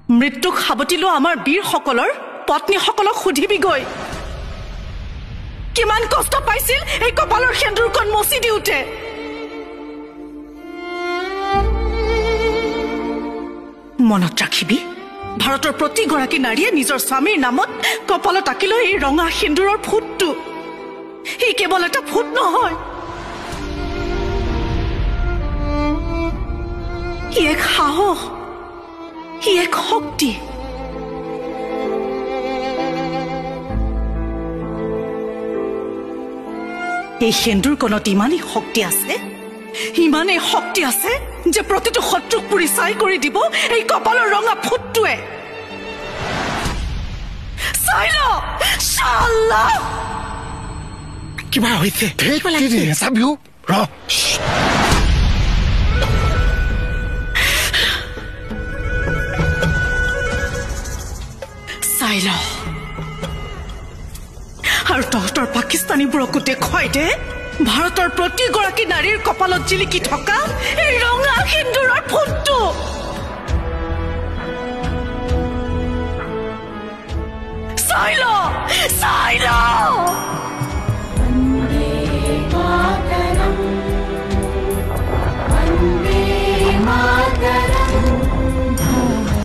মৃত্যুক সাৱটি লোৱা আমাৰ বীৰসকলৰ পত্নীসকলক সুধিবিগৈ কিমান কষ্ট পাইছিল এই কপালৰ সেন্দুৰকণ মচি দিওঁতে মনত ৰাখিবি ভাৰতৰ প্ৰতিগৰাকী নাৰীয়ে নিজৰ স্বামীৰ নামত কপালত আঁকিল এই ৰঙা সেন্দুৰৰ ফুটটো ই কেৱল এটা ফুট নহয় ই এক সাহস ই এক শক্তি এই সেন্দুৰকণত ইমানেই শক্তি আছে যে প্ৰতিটো শত্ৰুক পুৰি চাই কৰি দিব এই কপালৰ ৰঙা ফুটটোৱে চাই ল শাল্লাহ কিবা হৈছে চাবিও ৰ চাই ল আৰু তহঁতৰ পাকিস্তানীবোৰকো দেখুৱাই দে ভাৰতৰ প্ৰতিগৰাকী নাৰীৰ কপালত জিলিকি থকা এই ৰঙা সেন্দুৰৰ ফুটটো চাই ল